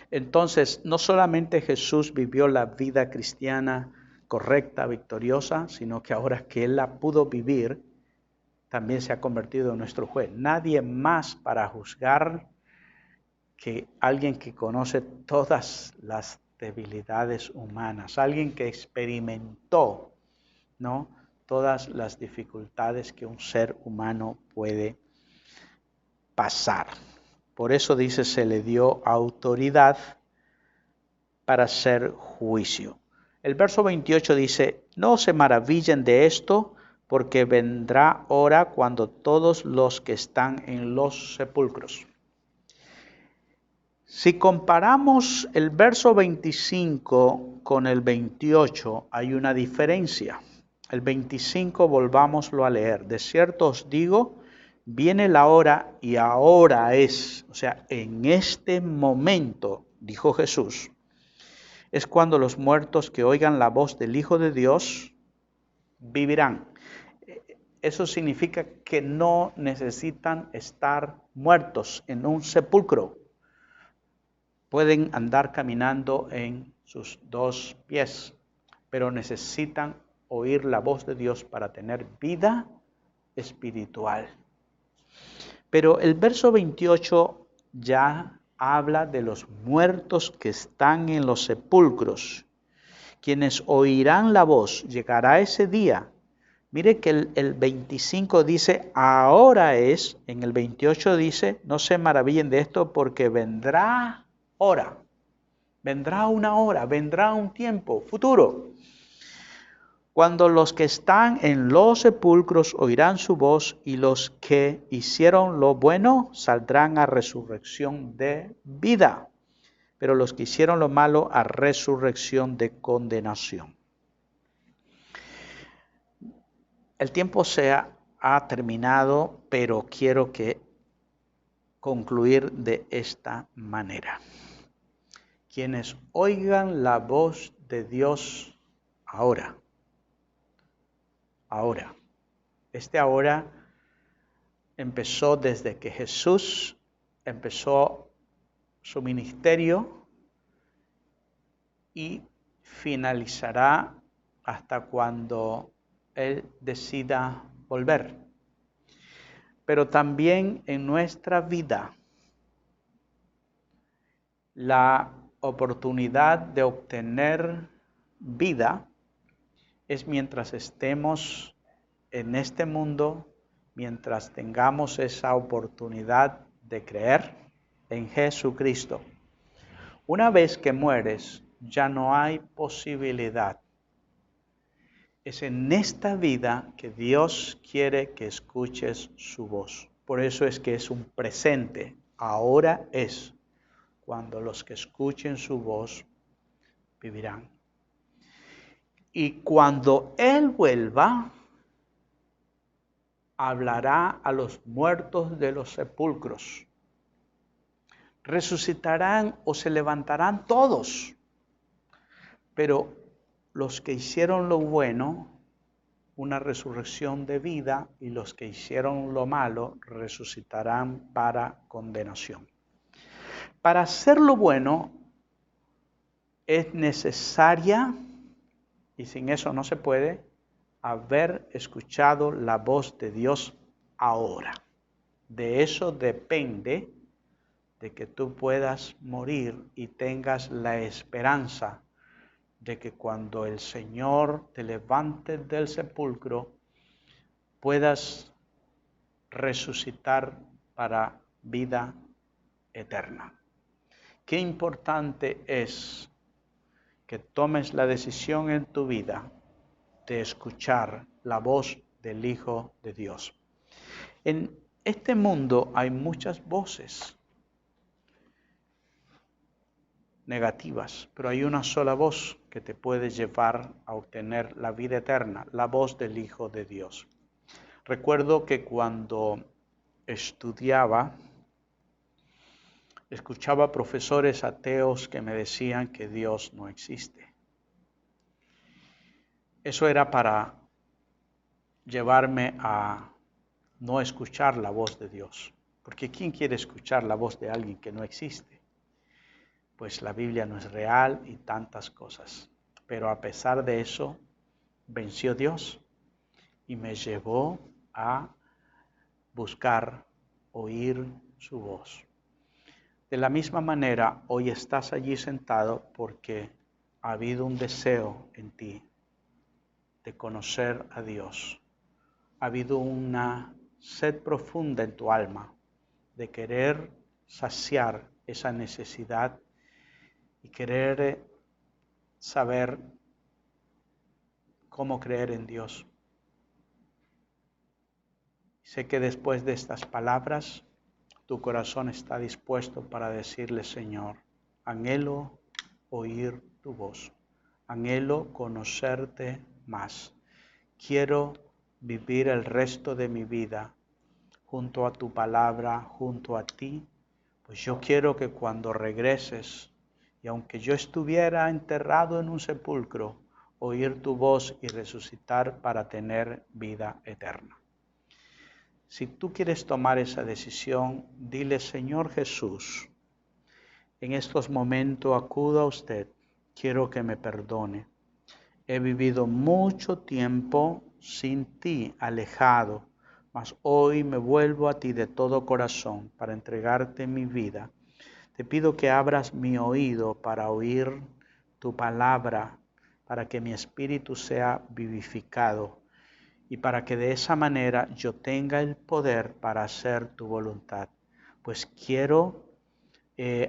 Entonces, no solamente Jesús vivió la vida cristiana correcta, victoriosa, sino que ahora que Él la pudo vivir, también se ha convertido en nuestro juez. Nadie más para juzgar que alguien que conoce todas las debilidades humanas, alguien que experimentó, ¿no?, todas las dificultades que un ser humano puede pasar. Por eso dice, se le dio autoridad para hacer juicio. El verso 28 dice, no se maravillen de esto, porque vendrá hora cuando todos los que están en los sepulcros. Si comparamos el verso 25 con el 28, hay una diferencia. El 25, volvámoslo a leer. De cierto os digo, viene la hora y ahora es, o sea, en este momento, dijo Jesús, es cuando los muertos que oigan la voz del Hijo de Dios vivirán. Eso significa que no necesitan estar muertos en un sepulcro. Pueden andar caminando en sus dos pies, pero necesitan oír la voz de Dios para tener vida espiritual. Pero el verso 28 ya habla de los muertos que están en los sepulcros, quienes oirán la voz. Llegará ese día. Mire que el 25 dice, ahora es, en el 28 dice, no se maravillen de esto porque vendrá hora, vendrá una hora, vendrá un tiempo futuro, cuando los que están en los sepulcros oirán su voz y los que hicieron lo bueno saldrán a resurrección de vida, pero los que hicieron lo malo a resurrección de condenación. El tiempo se ha terminado, pero quiero concluir de esta manera. Quienes oigan la voz de Dios ahora. Este ahora empezó desde que Jesús empezó su ministerio y finalizará hasta cuando Él decida volver. Pero también en nuestra vida, la oportunidad de obtener vida es mientras estemos en este mundo, mientras tengamos esa oportunidad de creer en Jesucristo. Una vez que mueres, ya no hay posibilidad. Es en esta vida que Dios quiere que escuches su voz. Por eso es que es un presente. Ahora es cuando los que escuchen su voz vivirán. Y cuando Él vuelva, hablará a los muertos de los sepulcros. Resucitarán o se levantarán todos. Pero los que hicieron lo bueno, una resurrección de vida, y los que hicieron lo malo, resucitarán para condenación. Para hacer lo bueno es necesaria, y sin eso no se puede, haber escuchado la voz de Dios ahora. De eso depende de que tú puedas morir y tengas la esperanza de que cuando el Señor te levante del sepulcro, puedas resucitar para vida eterna. Qué importante es que tomes la decisión en tu vida de escuchar la voz del Hijo de Dios. En este mundo hay muchas voces negativas, pero hay una sola voz que te puede llevar a obtener la vida eterna, la voz del Hijo de Dios. Recuerdo que cuando estudiaba, escuchaba profesores ateos que me decían que Dios no existe. Eso era para llevarme a no escuchar la voz de Dios. Porque ¿quién quiere escuchar la voz de alguien que no existe? Pues la Biblia no es real y tantas cosas. Pero a pesar de eso, venció Dios y me llevó a buscar, oír su voz. De la misma manera, hoy estás allí sentado porque ha habido un deseo en ti de conocer a Dios. Ha habido una sed profunda en tu alma de querer saciar esa necesidad y querer saber cómo creer en Dios. Sé que después de estas palabras, tu corazón está dispuesto para decirle, Señor, anhelo oír tu voz, anhelo conocerte más. Quiero vivir el resto de mi vida junto a tu palabra, junto a ti, pues yo quiero que cuando regreses, y aunque yo estuviera enterrado en un sepulcro, oír tu voz y resucitar para tener vida eterna. Si tú quieres tomar esa decisión, dile, Señor Jesús, en estos momentos acudo a usted, quiero que me perdone. He vivido mucho tiempo sin ti, alejado, mas hoy me vuelvo a ti de todo corazón para entregarte mi vida. Te pido que abras mi oído para oír tu palabra, para que mi espíritu sea vivificado y para que de esa manera yo tenga el poder para hacer tu voluntad. Pues quiero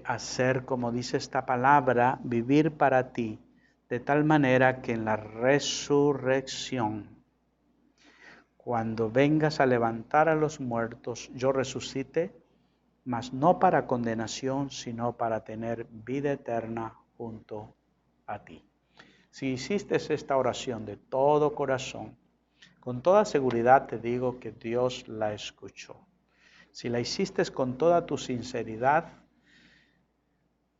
hacer, como dice esta palabra, vivir para ti, de tal manera que en la resurrección, cuando vengas a levantar a los muertos, yo resucite, mas no para condenación, sino para tener vida eterna junto a ti. Si hiciste esta oración de todo corazón, con toda seguridad te digo que Dios la escuchó. Si la hiciste con toda tu sinceridad,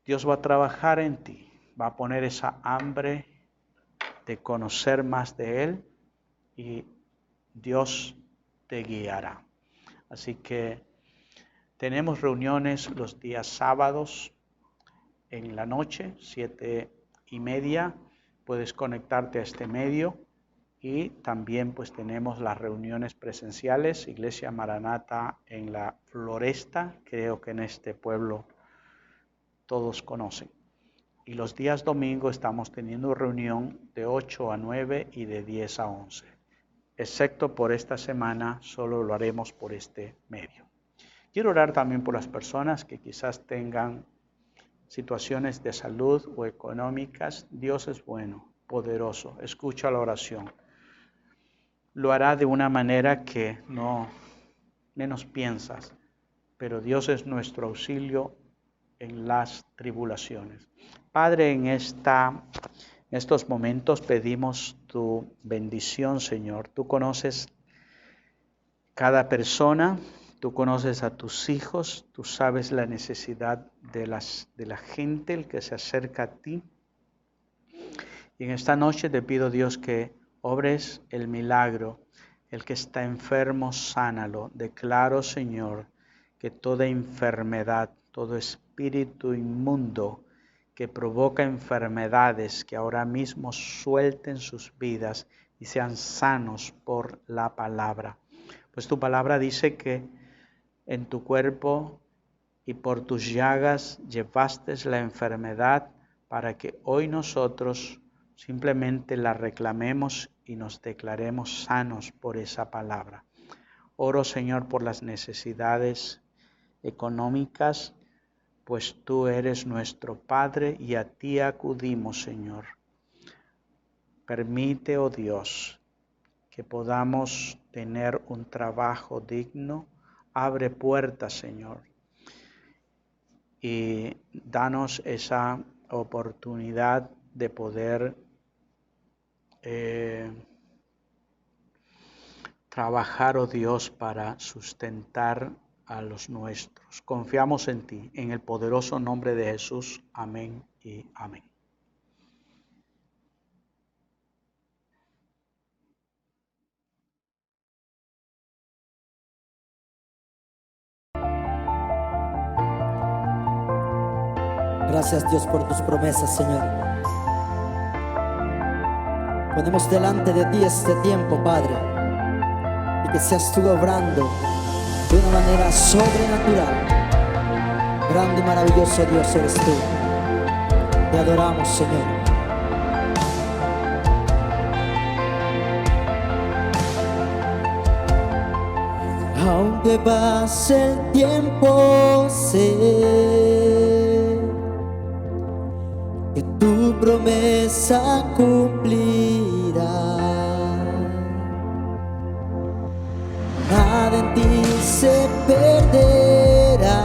Dios va a trabajar en ti, va a poner esa hambre de conocer más de Él y Dios te guiará. Así que tenemos reuniones los días sábados en la noche, 7:30. Puedes conectarte a este medio. Y también pues tenemos las reuniones presenciales, Iglesia Maranata en la Floresta, creo que en este pueblo todos conocen. Y los días domingos estamos teniendo reunión de 8 a 9 y de 10 a 11. Excepto por esta semana, solo lo haremos por este medio. Quiero orar también por las personas que quizás tengan situaciones de salud o económicas. Dios es bueno, poderoso. Escucha la oración. Lo hará de una manera que no menos piensas, pero Dios es nuestro auxilio en las tribulaciones. Padre, en estos momentos pedimos tu bendición, Señor. Tú conoces cada persona, tú conoces a tus hijos, tú sabes la necesidad de la gente, el que se acerca a ti. Y en esta noche te pido, Dios, que obres el milagro. El que está enfermo, sánalo. Declaro, Señor, que toda enfermedad, todo espíritu inmundo que provoca enfermedades, que ahora mismo suelten sus vidas y sean sanos por la palabra. Pues tu palabra dice que en tu cuerpo y por tus llagas llevaste la enfermedad para que hoy nosotros simplemente la reclamemos y nos declaremos sanos por esa palabra. Oro, Señor, por las necesidades económicas, pues tú eres nuestro Padre y a ti acudimos, Señor. Permite, oh Dios, que podamos tener un trabajo digno. Abre puertas, Señor, y danos esa oportunidad de poder trabajar, oh Dios, para sustentar a los nuestros. Confiamos en ti, en el poderoso nombre de Jesús. Amén y amén. Gracias, Dios, por tus promesas, Señor. Ponemos delante de ti este tiempo, Padre, y que seas tú obrando de una manera sobrenatural. Grande y maravilloso Dios eres tú. Te adoramos, Señor. Aunque pase el tiempo, sé que tu promesa cumplirá. Nada en ti se perderá.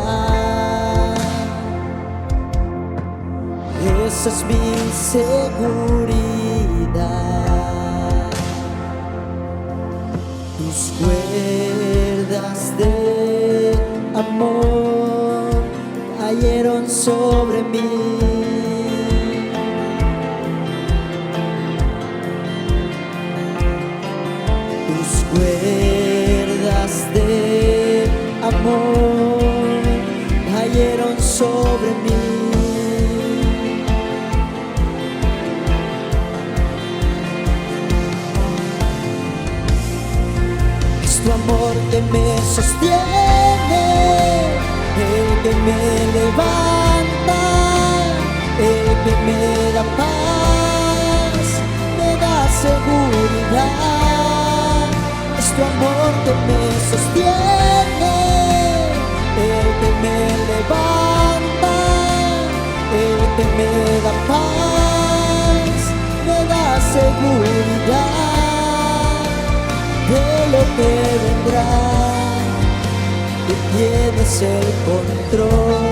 Esa es mi seguridad. Tus cuerdas de amor cayeron sobre mí. Tus cuerdas de amor cayeron sobre mí. Es tu amor que me sostiene, el que me levanta, el que me da paz, me da seguridad. Es tu amor que me sostiene, el que me levanta, el que me da paz, me da seguridad de lo que vendrá. Tú tienes el control,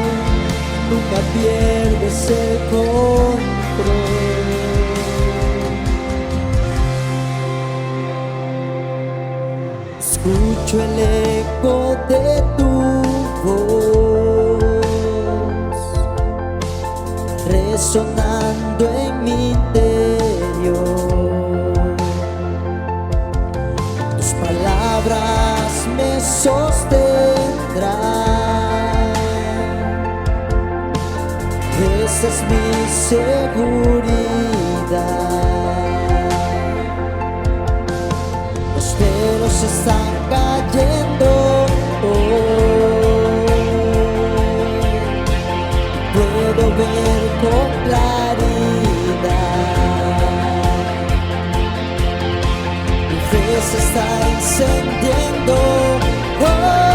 nunca pierdes el control. Escucho el eco de tu voz resonando en mi interior. Tus palabras me sostendrán. Esa es mi seguridad. Los velos están cayendo hoy. Puedo ver con claridad. Mi fe se está encendiendo hoy.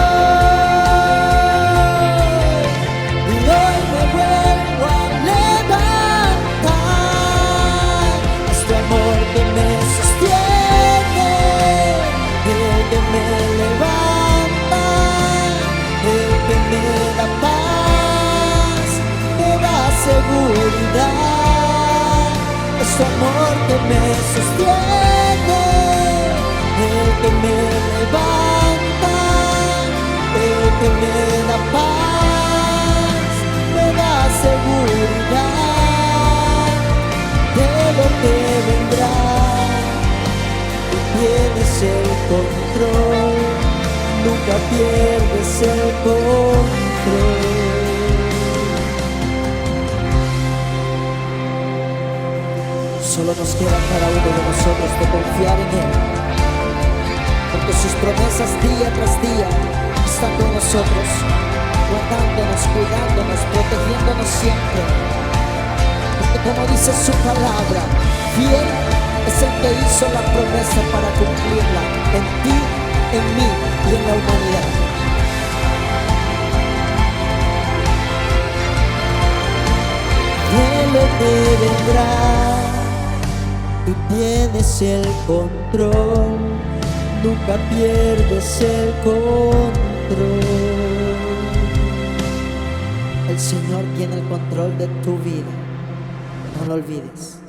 Y hoy me vuelvo a levantar. Es tu amor que me sostiene, el que me levanta, el que me da paz, me da seguridad. Es tu amor que me sostiene, el que me levanta, el que me da paz, me da seguridad de lo que vendrá. Tú tienes el control, nunca pierdes el control. Solo nos queda cada uno de nosotros de confiar en Él, porque sus promesas día tras día están está con nosotros, guardándonos, cuidándonos, protegiéndonos siempre. Porque como dice su palabra, fiel es el que hizo la promesa para cumplirla en ti, en mí y en la humanidad. Él te vendrá y tienes el control, nunca pierdes el control. El Señor tiene el control de tu vida, no lo olvides.